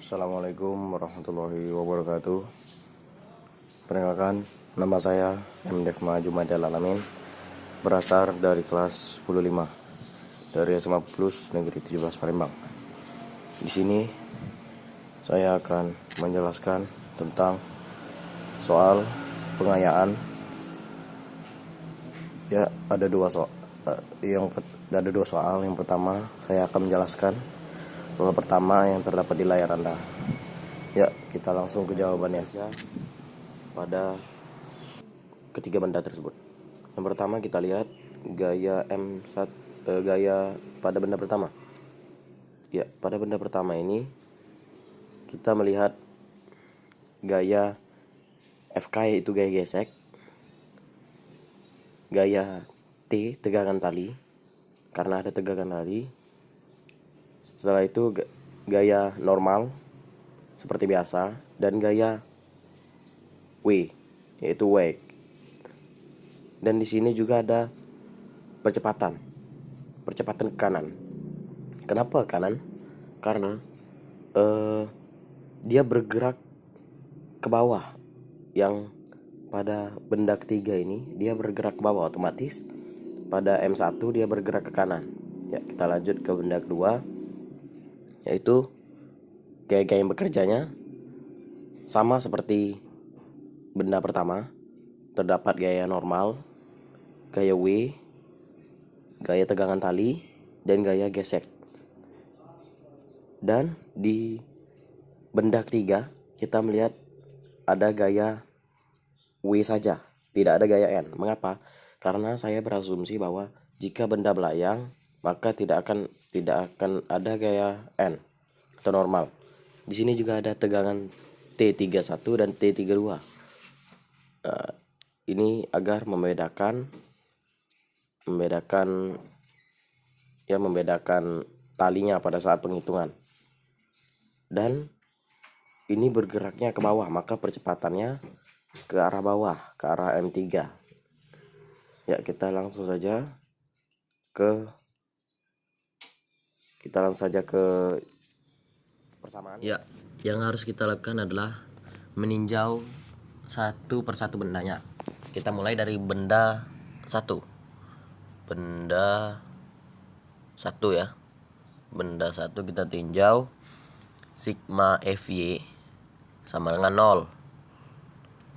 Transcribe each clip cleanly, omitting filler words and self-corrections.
Assalamualaikum warahmatullahi wabarakatuh. Perkenalkan, nama saya M. Devma Jumadil Alamin, berasal dari kelas 10-5 dari SMA Plus Negeri 17 Palembang. Di sini saya akan menjelaskan tentang soal pengayaan. Ya, ada dua soal. Ada dua soal. Yang pertama, saya akan menjelaskan soal pertama yang terdapat di layar Anda. Ya, kita langsung ke jawabannya saja pada ketiga benda tersebut. Yang pertama kita lihat gaya gaya pada benda pertama. Ya, pada benda pertama ini kita melihat gaya FK, yaitu gaya gesek, gaya T tegangan tali karena ada tegangan tali. Setelah itu gaya normal seperti biasa, dan gaya W yaitu wake. Dan di sini juga ada percepatan ke kanan. Kenapa kanan? Karena dia bergerak ke bawah. Yang pada benda ketiga ini dia bergerak ke bawah, otomatis pada M1 dia bergerak ke kanan. Ya, kita lanjut ke benda kedua, yaitu gaya-gaya yang bekerjanya sama seperti benda pertama. Terdapat gaya normal, gaya W, gaya tegangan tali, dan gaya gesek. Dan di benda ketiga kita melihat ada gaya W saja, tidak ada gaya N. Mengapa? Karena saya berasumsi bahwa jika benda belayang maka tidak akan ada gaya N atau normal. Di sini juga ada tegangan T31 dan T32. Ini agar membedakan talinya pada saat penghitungan. Dan ini bergeraknya ke bawah, maka percepatannya ke arah bawah, ke arah M3. Ya, kita langsung saja ke persamaan. Ya, yang harus kita lakukan adalah meninjau satu persatu bendanya. Kita mulai dari benda satu. Benda satu ya. Benda satu kita tinjau sigma Fy sama dengan 0.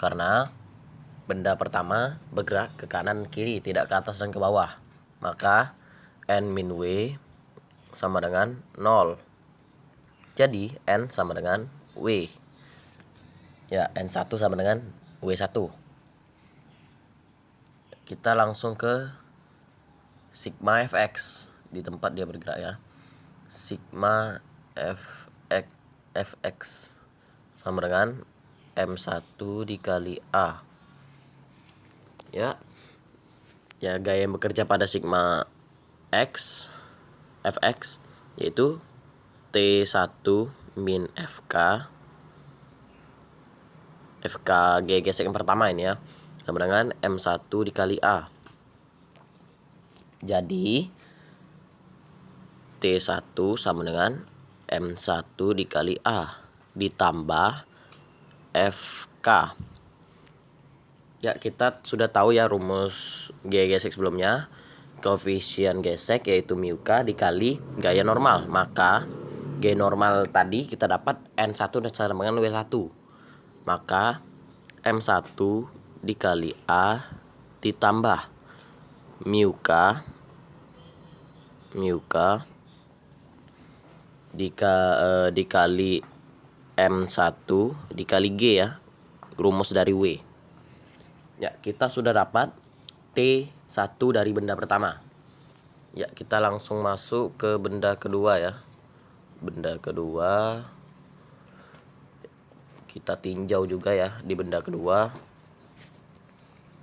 Karena benda pertama bergerak ke kanan kiri, tidak ke atas dan ke bawah. Maka N min W sama dengan 0. Jadi N sama dengan W. Ya, N1 sama dengan W1. Kita langsung ke sigma Fx di tempat dia bergerak ya. Sigma Fx sama dengan M1 dikali A. Ya. Ya, gaya yang bekerja pada sigma Fx yaitu T1 min FK gaya gesek yang pertama ini ya, sama dengan M1 dikali A. Jadi T1 sama dengan M1 dikali A ditambah FK. Ya, kita sudah tahu ya rumus gaya gesek sebelumnya. Koefisien gesek yaitu mu K dikali gaya normal. Maka gaya normal tadi kita dapat N1 sama dengan W1. Maka M1 dikali A ditambah mu K dikali M1 dikali G ya, rumus dari W. Ya, kita sudah dapat T1 dari benda pertama. Ya, kita langsung masuk ke benda kedua ya. Benda kedua kita tinjau juga ya di benda kedua.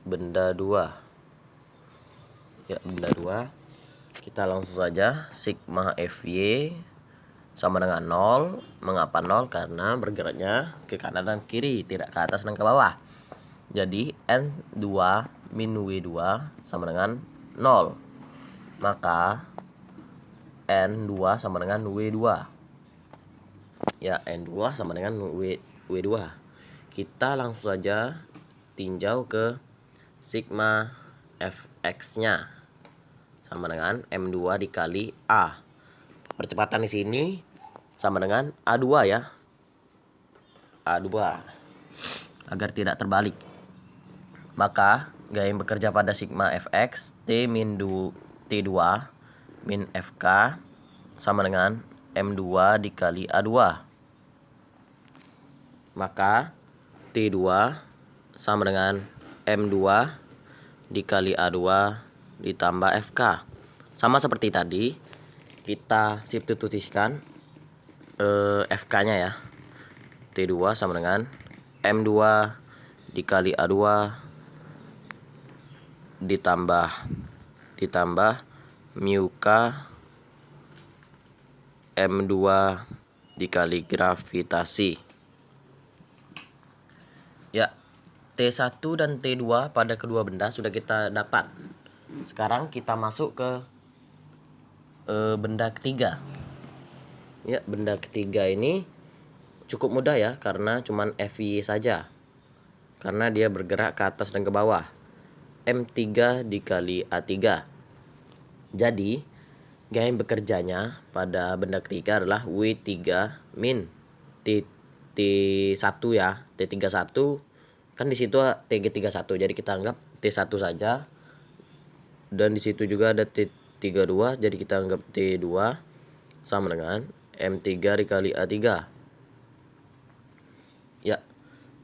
Benda 2. Ya, benda 2. Kita langsung saja sigma Fy sama dengan 0. Mengapa 0? Karena bergeraknya ke kanan dan kiri, tidak ke atas dan ke bawah. Jadi N2 min W2 sama dengan 0. Maka N2 sama dengan W2. Ya, N2 sama dengan W2. Kita langsung saja tinjau ke sigma fx-nya sama dengan M2 dikali A. Percepatan di sini sama dengan A2 ya. A2 agar tidak terbalik. Maka gaya yang bekerja pada sigma fx T2 min fk sama dengan M2 dikali A2. Maka T2 sama dengan M2 dikali A2 ditambah FK. Sama seperti tadi, kita substitusikan FK-nya ya. T2 sama dengan M2 dikali A2 ditambah mu K M2 dikali gravitasi. Ya, T1 dan T2 pada kedua benda sudah kita dapat. Sekarang kita masuk ke benda ketiga. Ya, benda ketiga ini cukup mudah ya, karena cuman FY saja. Karena dia bergerak ke atas dan ke bawah. M3 dikali A3. Jadi, gaya yang bekerjanya pada benda ketiga adalah W3 min T1 ya, T31 kan di situ TG31, jadi kita anggap T1 saja. Dan di situ juga ada T32, jadi kita anggap T2 sama dengan M3 dikali A3. Ya,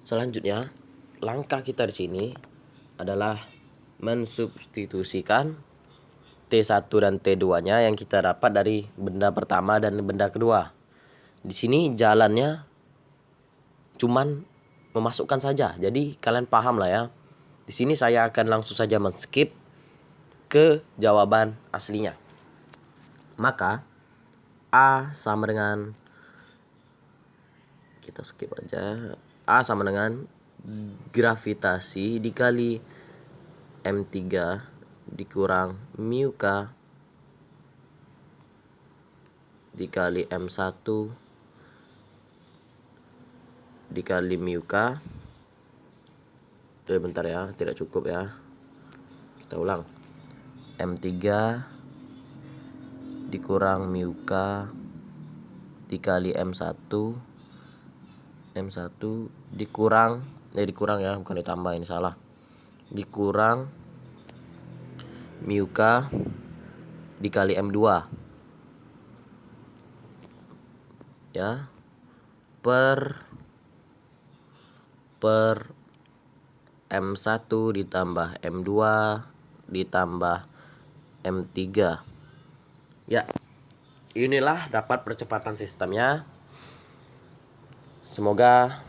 selanjutnya langkah kita di sini adalah mensubstitusikan T1 dan T2-nya yang kita dapat dari benda pertama dan benda kedua. Di sini jalannya cuman memasukkan saja. Jadi kalian paham lah ya. Di sini saya akan langsung saja men-skip ke jawaban aslinya. Maka A sama dengan, kita skip aja. A sama dengan gravitasi dikali M3 dikurang mu K dikali M1 dikali mu K. Bentar ya, tidak cukup ya. Kita ulang. M3 dikurang mu K dikali M1 dikurang ya, bukan ditambah, ini salah. Dikurang mu K dikali M2 ya, per M1 ditambah M2 ditambah M3. Ya, inilah dapat percepatan sistemnya. Semoga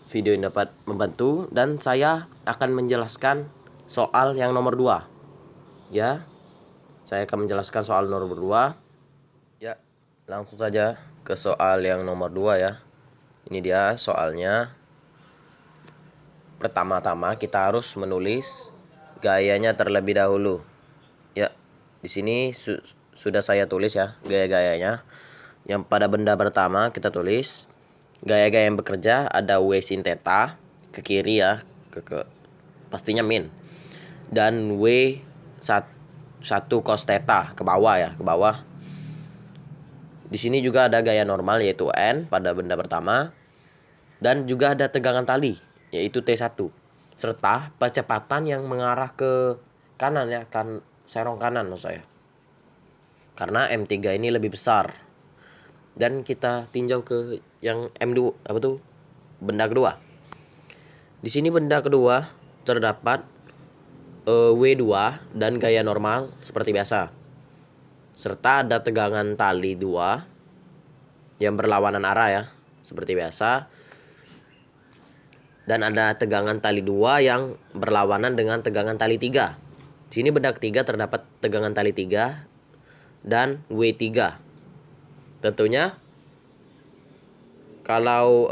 video ini dapat membantu, dan saya akan menjelaskan soal yang nomor 2. Ya, saya akan menjelaskan soal nomor 2. Ya, langsung saja ke soal yang nomor 2 ya. Ini dia soalnya. Pertama-tama kita harus menulis gayanya terlebih dahulu. Ya, di sini sudah saya tulis ya gaya-gayanya. Yang pada benda pertama kita tulis gaya-gaya yang bekerja ada W sin theta ke kiri ya, ke pastinya min. Dan W 1 cos theta ke bawah ya, ke bawah. Di sini juga ada gaya normal yaitu N pada benda pertama, dan juga ada tegangan tali yaitu T1, serta percepatan yang mengarah ke kanan ya, kan serong kanan maksud saya. Karena M3 ini lebih besar. Dan kita tinjau ke yang M2, apa tuh? Benda kedua. Di sini benda kedua terdapat W2 dan gaya normal seperti biasa. Serta ada tegangan tali 2 yang berlawanan arah ya, seperti biasa. Dan ada tegangan tali 2 yang berlawanan dengan tegangan tali 3. Di sini benda ketiga terdapat tegangan tali 3 dan W3. Tentunya kalau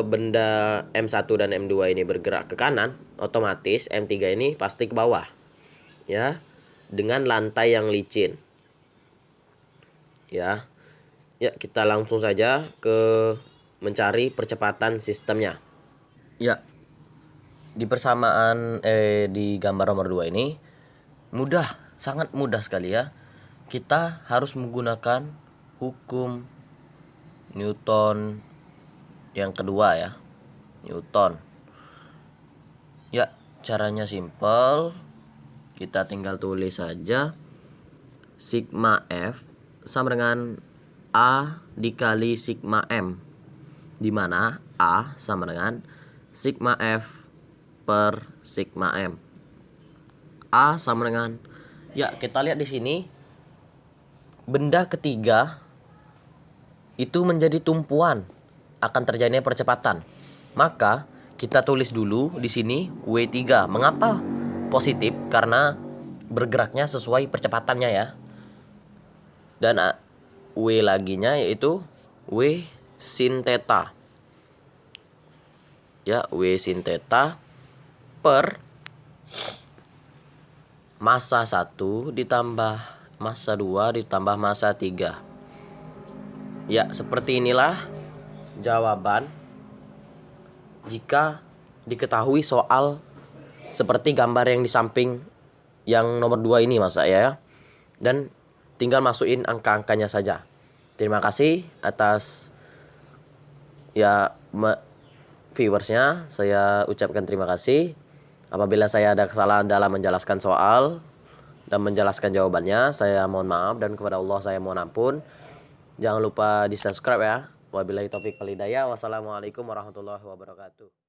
benda M1 dan M2 ini bergerak ke kanan, otomatis M3 ini pasti ke bawah. Ya, dengan lantai yang licin. Ya. Ya, kita langsung saja ke mencari percepatan sistemnya. Ya, di persamaan di gambar nomor 2 ini mudah, sangat mudah sekali ya. Kita harus menggunakan hukum Newton yang kedua ya. Newton. Ya, caranya simple. Kita tinggal tulis saja sigma F sama dengan A dikali sigma M, di mana A sama dengan sigma F per sigma M. A sama dengan, ya kita lihat di sini benda ketiga itu menjadi tumpuan, akan terjadinya percepatan. Maka kita tulis dulu di sini W3. Mengapa positif? Karena bergeraknya sesuai percepatannya ya. Dan W laginya yaitu W sin theta. Ya, W sin theta per massa 1 ditambah massa 2 ditambah massa 3. Ya, seperti inilah jawaban jika diketahui soal seperti gambar yang di samping yang nomor 2 ini Mas ya. Dan tinggal masukin angka-angkanya saja. Terima kasih atas viewersnya. Saya ucapkan terima kasih. Apabila saya ada kesalahan dalam menjelaskan soal dan menjelaskan jawabannya, saya mohon maaf, dan kepada Allah saya mohon ampun. Jangan lupa di subscribe ya. Wabillahi taufiq wal hidayah. Wassalamualaikum warahmatullahi wabarakatuh.